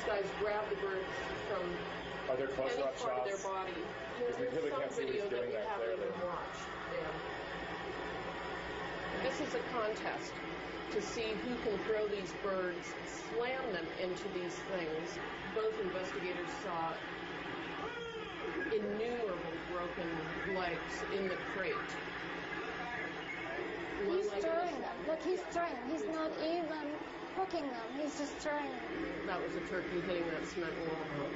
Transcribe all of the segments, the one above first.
These guys grab the birds from any part of their body. Here's some video that we haven't even watched. Yeah. This is a contest to see who can throw these birds, slam them into these things. Both investigators saw innumerable broken legs in the crate. He's throwing them. Look, he's throwing them. He's not even hooking them. He's just throwing them. That was a turkey hitting that cement wall.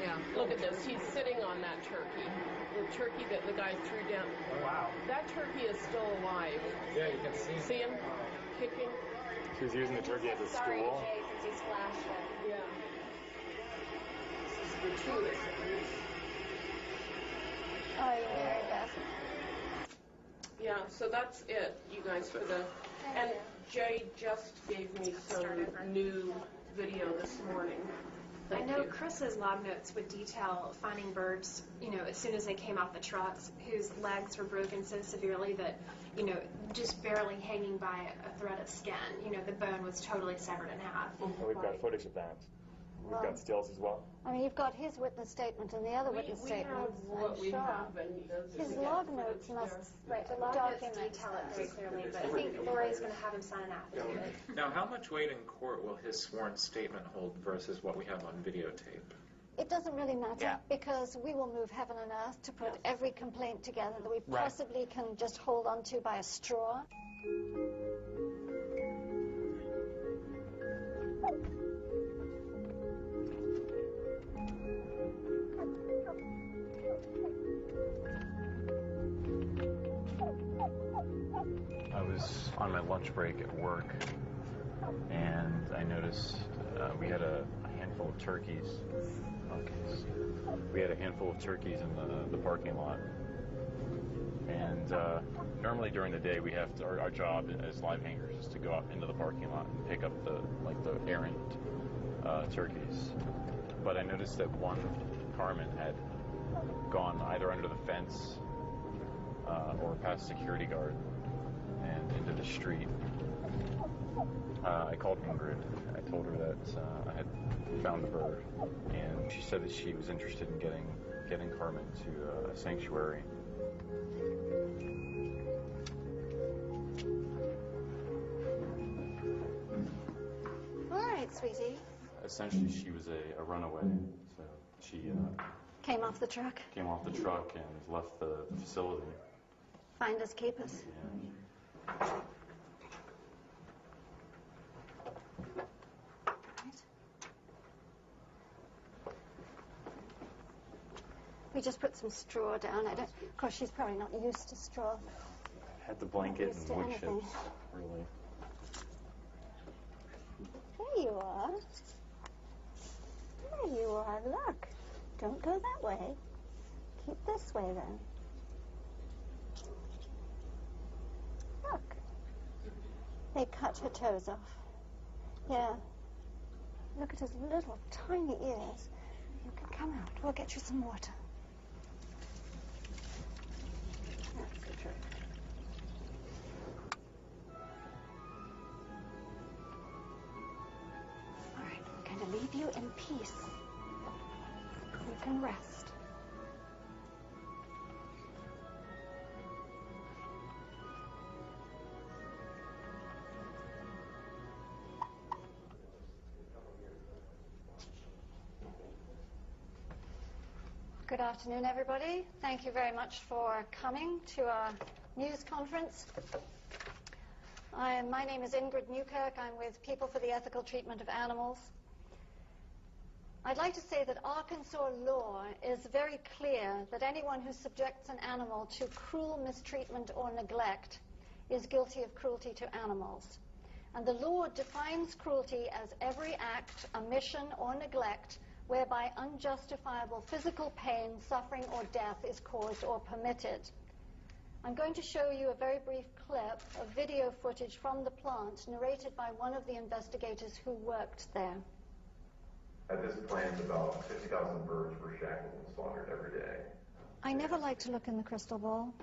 Yeah, look at this. He's sitting on that turkey. The turkey that the guy threw down. Wow. That turkey is still alive. Yeah, you can see him. See him kicking? He was using the turkey as a stool. Sorry, Jay, because he splashed it. Yeah. This is gratuitous. Oh, you're very best. Yeah, so that's it, you guys, for the... And Jay just gave me some new video this morning. I know Chris's log notes would detail finding birds, you know, as soon as they came off the trucks, whose legs were broken so severely that, you know, just barely hanging by a thread of skin. You know, the bone was totally severed in half. And we've got footage of that. We've got stills as well. I mean, you've got his witness statement and the other witness statements. His log notes must the log notes detail it very clearly, but I think Lori's going to have him sign an affidavit. Now, how much weight in court will his sworn statement hold versus what we have on videotape? It doesn't really matter because we will move heaven and earth to put every complaint together that we possibly can just hold on to by a straw. I was on my lunch break at work, and I noticed we had a handful of turkeys. We had a handful of turkeys in the parking lot. And normally during the day, we have to, our job as live hangers is to go out into the parking lot and pick up the errant turkeys. But I noticed that one Carmen had gone either under the fence or past security guard and into the street. I called Ingrid. I told her that I had found the bird, and she said that she was interested in getting Carmen to a sanctuary. All right, sweetie. Essentially, she was a runaway, so she came off the truck. Came off the truck and left the facility. Finders keepers. Yeah. We just put some straw down. Of course, she's probably not used to straw. Had the blanket and wood chips, really. There you are. There you are. Look. Don't go that way. Keep this way, then. Look. They cut her toes off. Yeah. Look at his little tiny ears. You can come out. We'll get you some water. That's the trick. All right, I'm going to leave you in peace. You can rest. Good afternoon, everybody. Thank you very much for coming to our news conference. My name is Ingrid Newkirk. I'm with People for the Ethical Treatment of Animals. I'd like to say that Arkansas law is very clear that anyone who subjects an animal to cruel mistreatment or neglect is guilty of cruelty to animals. And the law defines cruelty as every act, omission, or neglect whereby unjustifiable physical pain, suffering, or death is caused or permitted. I'm going to show you a very brief clip of video footage from the plant narrated by one of the investigators who worked there. At this plant, about 50,000 birds were shackled and slaughtered every day. I never like to look in the crystal ball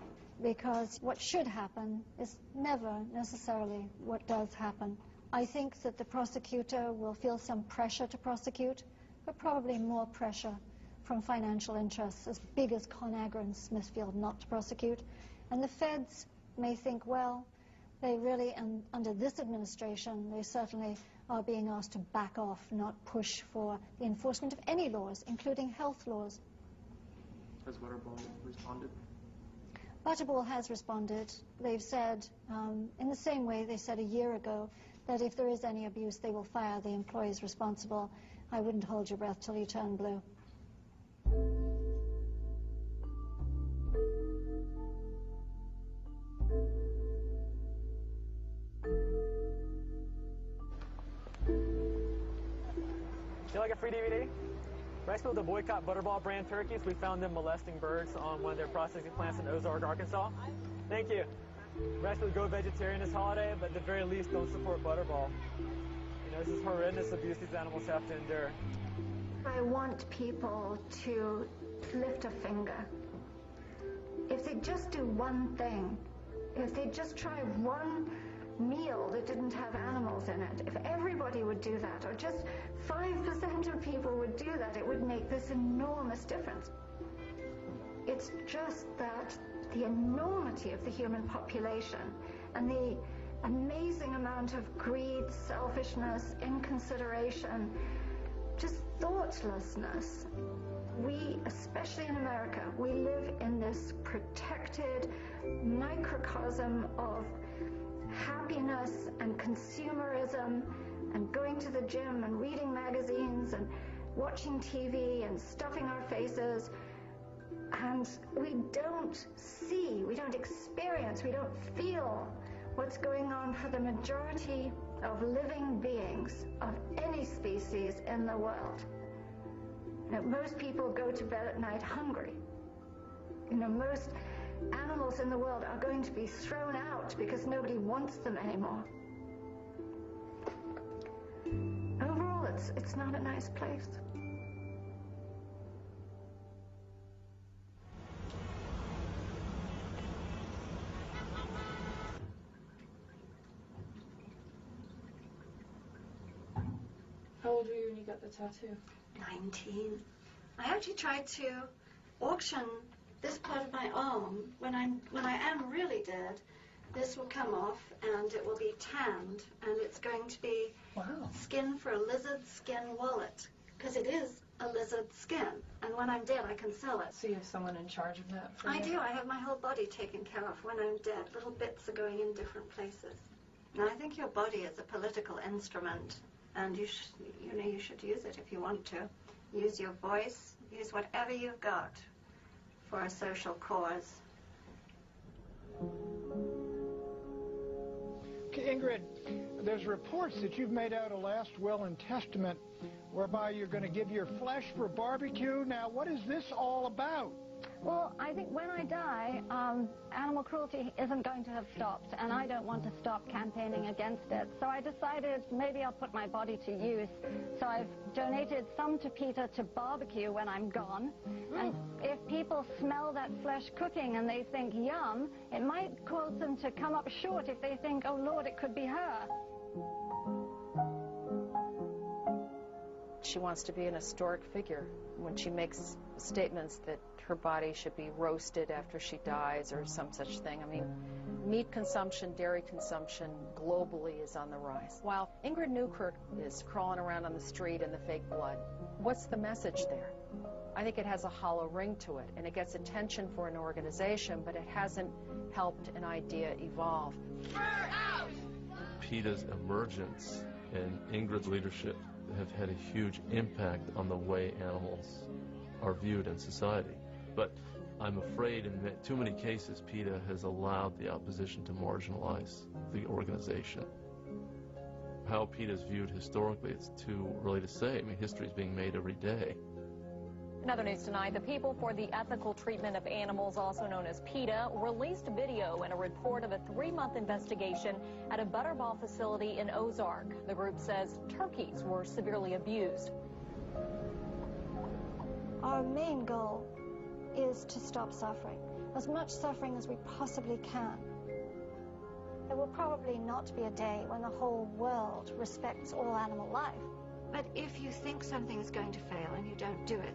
because what should happen is never necessarily what does happen. I think that the prosecutor will feel some pressure to prosecute but probably more pressure from financial interests as big as ConAgra and Smithfield not to prosecute. And the feds may think, well, they really, and under this administration, they certainly are being asked to back off, not push for the enforcement of any laws, including health laws. Has Butterball responded? Butterball has responded. They've said, in the same way they said a year ago, that if there is any abuse, they will fire the employees responsible. I wouldn't hold your breath till you turn blue. You like a free DVD? Rice Bowl to boycott Butterball brand turkeys. We found them molesting birds on one of their processing plants in Ozark, Arkansas. Thank you. Rice Bowl go vegetarian this holiday, but at the very least, don't support Butterball. You know, this is horrendous abuse these animals have to endure. I want people to lift a finger. If they just do one thing, if they just try one meal that didn't have animals in it, if everybody would do that, or just 5% of people would do that, it would make this enormous difference. It's just that the enormity of the human population and the amazing amount of greed, selfishness, inconsideration, just thoughtlessness. We, especially in America, we live in this protected microcosm of happiness and consumerism and going to the gym and reading magazines and watching TV and stuffing our faces. And we don't see, we don't experience, we don't feel what's going on for the majority of living beings of any species in the world. You know, most people go to bed at night hungry. You know, most animals in the world are going to be thrown out because nobody wants them anymore. Overall, it's not a nice place. How old were you when you got the tattoo? 19. I actually tried to auction this part of my arm. When I am really dead, this will come off and it will be tanned, and it's going to be skin for a lizard skin wallet, because it is a lizard skin, and when I'm dead I can sell it. So you have someone in charge of that for you? I do. I have my whole body taken care of when I'm dead. Little bits are going in different places. And I think your body is a political instrument, and you should use it if you want to. Use your voice, use whatever you've got for a social cause. Okay, Ingrid, there's reports that you've made out a last will and testament whereby you're going to give your flesh for barbecue. Now, what is this all about? Well, I think when I die, animal cruelty isn't going to have stopped, and I don't want to stop campaigning against it. So I decided maybe I'll put my body to use. So I've donated some to PETA to barbecue when I'm gone. And if people smell that flesh cooking and they think, yum, it might cause them to come up short if they think, oh, Lord, it could be her. She wants to be an historic figure when she makes statements that her body should be roasted after she dies or some such thing. I mean, meat consumption, dairy consumption globally is on the rise. While Ingrid Newkirk is crawling around on the street in the fake blood, what's the message there? I think it has a hollow ring to it, and it gets attention for an organization, but it hasn't helped an idea evolve. PETA's emergence and Ingrid's leadership have had a huge impact on the way animals are viewed in society. But I'm afraid in too many cases PETA has allowed the opposition to marginalize the organization. How PETA is viewed historically, it's too early to say. I mean, history is being made every day. In other news tonight, the People for the Ethical Treatment of Animals, also known as PETA, released a video and a report of a 3-month investigation at a Butterball facility in Ozark. The group says turkeys were severely abused. Our main goal is to stop suffering, as much suffering as we possibly can. There will probably not be a day when the whole world respects all animal life, But if you think something is going to fail and you don't do it,